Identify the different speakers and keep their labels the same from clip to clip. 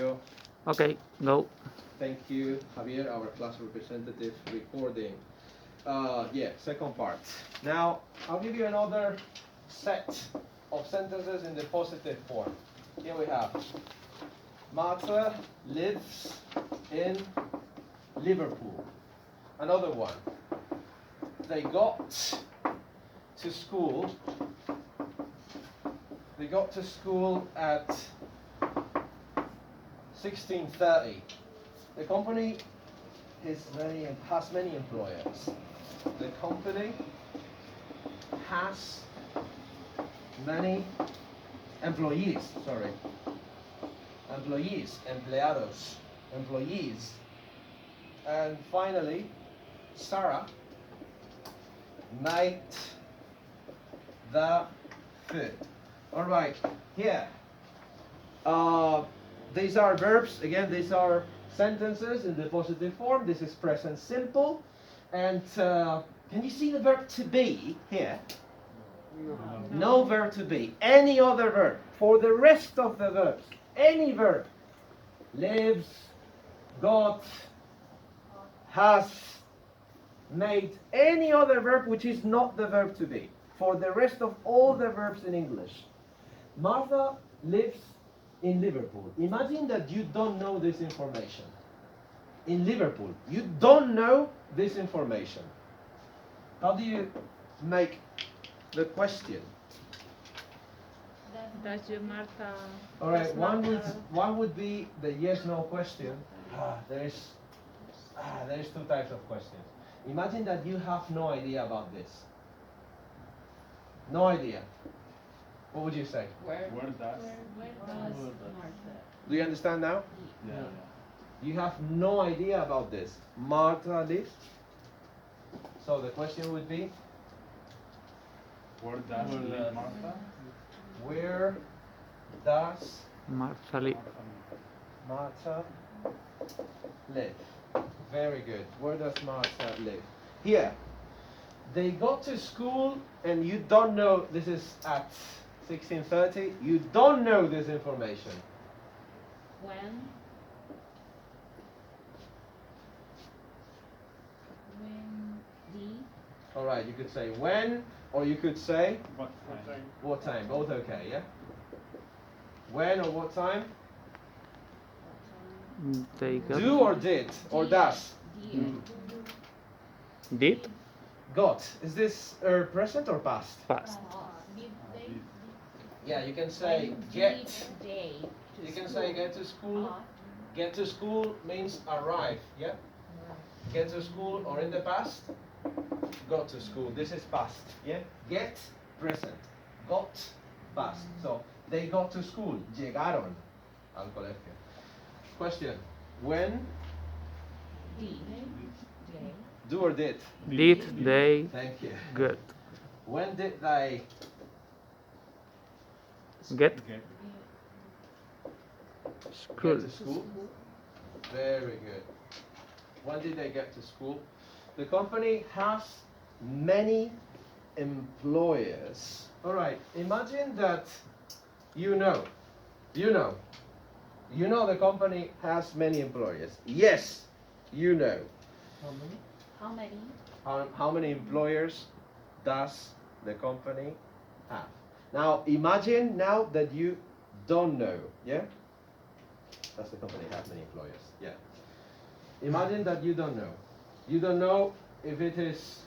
Speaker 1: go.
Speaker 2: Okay, go.
Speaker 1: Thank you, Javier, our class representative recording. Yeah, second part. Now, I'll give you another set of sentences in the positive form. Here we have, Martha lives in Liverpool. Another one, they got to school at 16:30. The company has many employers. The company has many employees, empleados, employees. And finally, Sarah made the food. All right, here. These are verbs. Again, these are sentences in the positive form. This is present simple. And can you see the verb to be here? No verb to be. Any other verb. For the rest of the verbs, any verb. Lives, got, has, made. Any other verb which is not the verb to be. For the rest of all the verbs in English. Martha lives in Liverpool. Imagine that you don't know this information. In Liverpool, you don't know this information. How do you make the question?
Speaker 3: Does your Martha?
Speaker 1: All right, one would be the yes/no question. There is two types of questions. Imagine that you have no idea about this. No idea. What would you say?
Speaker 3: Where does
Speaker 4: Martha?
Speaker 1: Do you understand now?
Speaker 4: Yeah.
Speaker 1: You have no idea about this. Martha lives. So the question would be,
Speaker 4: Where does Martha?
Speaker 1: where does
Speaker 2: Martha live.
Speaker 1: Martha live? Very good. Where does Martha live? Here. They got to school and you don't know, this is at 16:30, you don't know this information.
Speaker 3: when the
Speaker 1: All right, you could say when, or you could say
Speaker 4: What time?
Speaker 1: what time. Both okay, yeah? When or what time?
Speaker 2: They got.
Speaker 1: Do or did, or does.
Speaker 2: Did.
Speaker 1: Got. Is this present or past?
Speaker 2: Past.
Speaker 3: did they
Speaker 1: Yeah, you can say get.
Speaker 3: they
Speaker 1: You can say get to school. Get to school means arrive, yeah? Get to school, or in the past, got to school. This is past, yeah? Get, present. Got, past. So, they got to school. Llegaron al colegio. Question. When, do or did?
Speaker 2: Did they.
Speaker 1: Thank you.
Speaker 2: Good.
Speaker 1: When did they
Speaker 2: Get.
Speaker 1: get
Speaker 2: School.
Speaker 1: to school? Very good. When did they get to school? The company has many employers. All right, imagine that you know the company has many employers. Yes, you know.
Speaker 3: how many
Speaker 1: How many employers does the company have? Now, imagine now that you don't know, yeah? Does the company have many employers? Yeah. Imagine that you don't know. You don't know if it is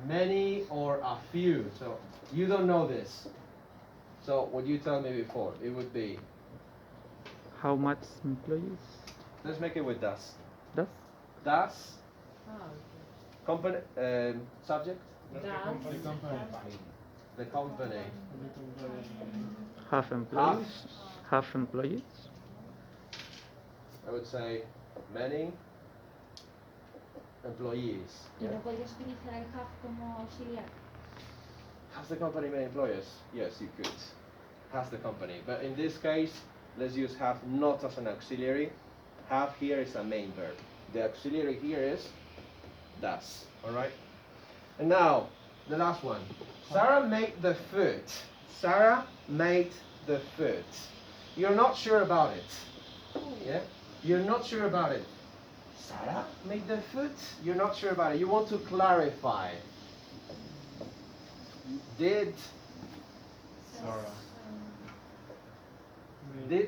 Speaker 1: many or a few. So, you don't know this. So, what you tell me before, it would be,
Speaker 2: How much employees?
Speaker 1: let's make it with das.
Speaker 2: Does.
Speaker 1: Das, company, subject, the company.
Speaker 2: Have employees. Have employees.
Speaker 1: I would say many employees.
Speaker 3: ¿Y no podrías utilizar el have como auxiliar?
Speaker 1: Has the company many employers? Yes, you could. Has the company. But in this case, let's use have not as an auxiliary. Have here is a main verb. The auxiliary here is does. Alright? And now, the last one. Sarah made the food. Sarah made the food. You're not sure about it. Yeah? You're not sure about it. Sarah make the food? You're not sure about it. You want to clarify. Did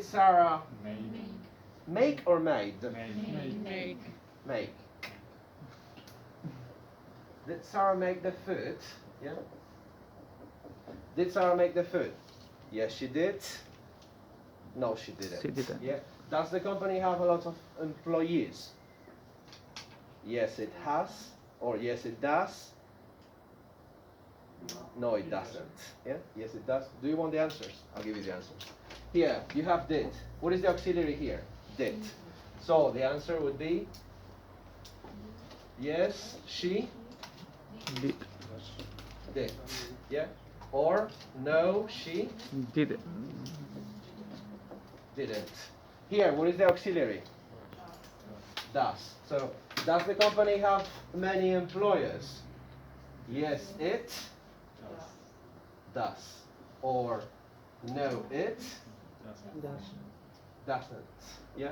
Speaker 1: Sarah make or made? Make. Did Sarah make the food? Yeah. Did Sarah make the food? Yes, she did. No, she didn't.
Speaker 2: She didn't.
Speaker 1: Yeah. Does the company have a lot of employees? Yes, it has. Or yes, it does. No, it doesn't. Yeah. Yes, it does. Do you want the answers? I'll give you the answers. Here, you have did. What is the auxiliary here? Did. So the answer would be yes, she
Speaker 2: Did.
Speaker 1: did. Yeah. Or no, she
Speaker 2: Didn't.
Speaker 1: didn't. Here, what is the auxiliary? Does. So, does the company have many employers? Yes, it does. Or no, it doesn't. Yeah?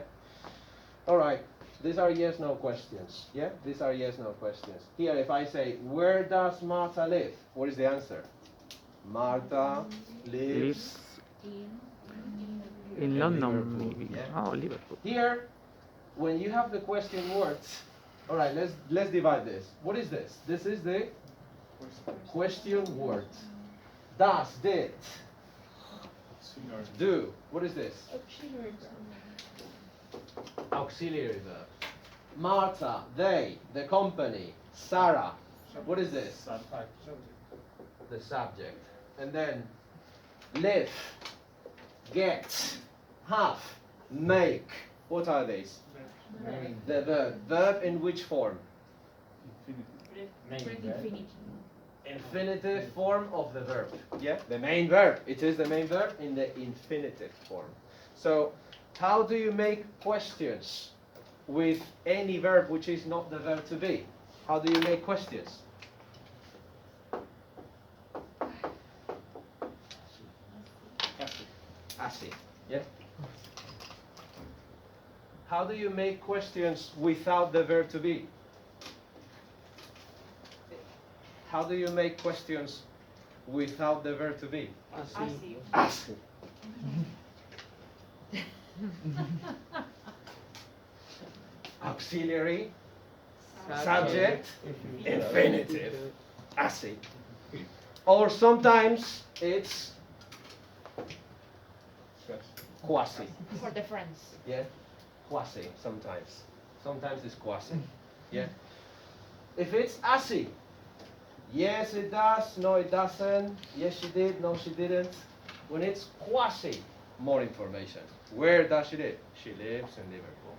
Speaker 1: Alright. These are yes-no questions. Yeah? These are yes-no questions. Here, if I say, where does Martha live? What is the answer? Martha lives.
Speaker 2: In London,
Speaker 1: Liverpool,
Speaker 2: maybe.
Speaker 1: yeah.
Speaker 2: Oh, Liverpool.
Speaker 1: Here, when you have the question words, all right, let's divide this. What is this? This is the question word. Does, did, do. What is this? Auxiliary verb. Martha, they, the company, Sarah. What is this? The subject. And then live, get, have, make. What are these? The verb. Verb in which form? Infinitive form of the verb. Yeah, the main verb. It is the main verb in the infinitive form. So, how do you make questions with any verb which is not the verb to be? How do you make questions? Así. Yeah. How do you make questions without the verb to be? How do you make questions without the verb to be? Así. Auxiliary, subject, infinitive. Así. Or sometimes it's quasi.
Speaker 3: For the friends.
Speaker 1: Yeah, quasi sometimes. Sometimes it's quasi. Yeah. If it's así, yes it does, no it doesn't, yes she did, no she didn't. When it's quasi, more information. Where does she live? She lives in Liverpool.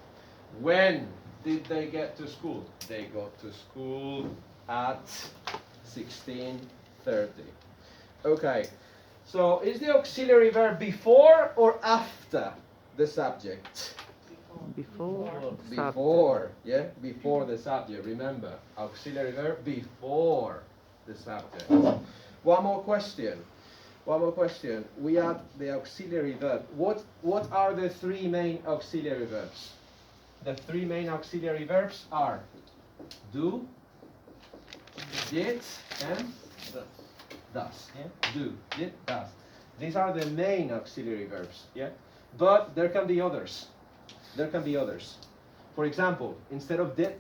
Speaker 1: When did they get to school? They got to school at 16:30. Okay. So, is the auxiliary verb before or after the subject?
Speaker 2: Before.
Speaker 1: Before, yeah? Before the subject. Remember, auxiliary verb before the subject. One more question. One more question. We add the auxiliary verb. What are the three main auxiliary verbs? The three main auxiliary verbs are do, did, and does. Yeah? Do, did, does. These are the main auxiliary verbs. Yeah? But there can be others. There can be others. For example, instead of did,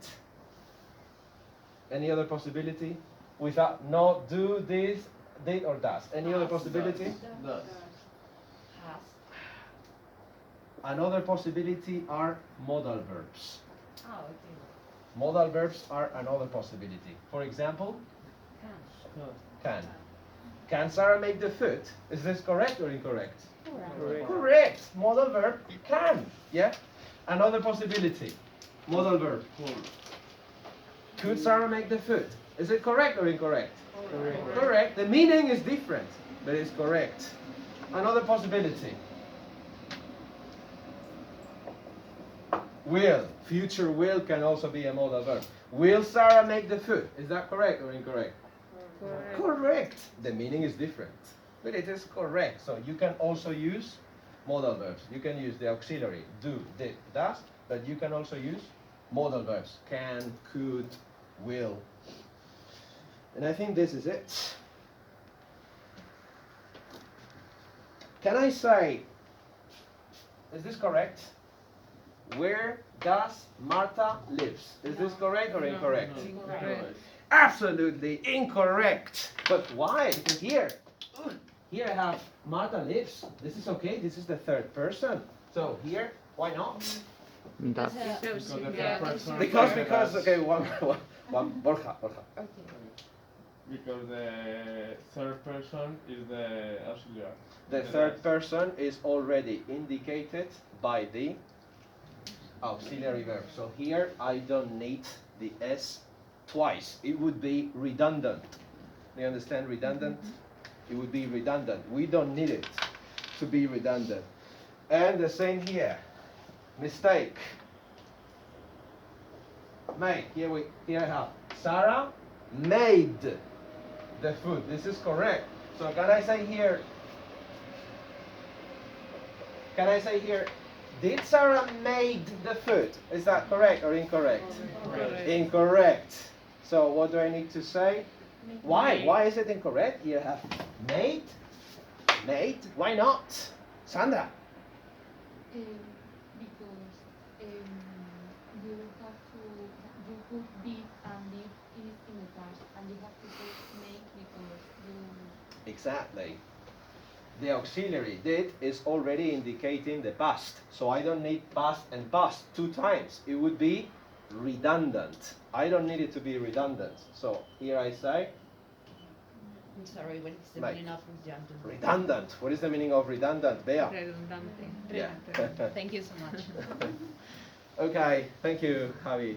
Speaker 1: any other possibility? Without no, do, this, did, or does. Any other possibility?
Speaker 4: Does.
Speaker 3: Has.
Speaker 1: Another possibility are modal verbs.
Speaker 3: Oh, okay.
Speaker 1: Modal verbs are another possibility. For example,
Speaker 3: Can.
Speaker 1: can. Can Sarah make the food? Is this correct or incorrect?
Speaker 2: Correct.
Speaker 1: Correct. Modal verb can. Yeah. Another possibility. Modal verb. Could Sarah make the food? Is it correct or incorrect?
Speaker 2: Correct.
Speaker 1: Correct. The meaning is different, but it's correct. Another possibility. Will. Future will can also be a modal verb. Will Sarah make the food? Is that correct or incorrect?
Speaker 2: Correct.
Speaker 1: Correct. The meaning is different, but it is correct. So you can also use modal verbs. You can use the auxiliary do, did, does, but you can also use modal verbs can, could, will. And I think this is it. Can I say, is this correct? Where does Marta lives? Is this correct or incorrect?
Speaker 3: Incorrect.
Speaker 1: Absolutely incorrect. But why? Because here I have Marta lives. This is okay. This is the third person. So here, why not?
Speaker 2: Das.
Speaker 4: Because the third person.
Speaker 1: Because okay, one Borja.
Speaker 3: Okay.
Speaker 4: Because the third person is the auxiliary.
Speaker 1: The third person is already indicated by the auxiliary verb. So here I don't need the S twice. It would be redundant. Do you understand redundant? It would be redundant. We don't need it to be redundant. And the same here. Mistake. Made. Here I have Sarah made the food. This is correct. So can I say here? Did Sarah made the food? Is that correct or incorrect?
Speaker 4: Correct.
Speaker 1: Incorrect. So what do I need to say? Why? Why is it incorrect? You have made. Made. Why not? Sandra.
Speaker 5: Because you have to, you put did and did is in the past, and you have to put make because you.
Speaker 1: Exactly. The auxiliary did is already indicating the past. So I don't need past and past 2 times. It would be redundant. I don't need it to be redundant. So here I say
Speaker 3: I'm sorry, what is the
Speaker 1: Mate.
Speaker 3: meaning of redundant?
Speaker 1: redundant. What is the meaning of redundant? Bea?
Speaker 2: Redundante.
Speaker 1: Yeah.
Speaker 3: Thank you so much.
Speaker 1: Okay, thank you, Javi.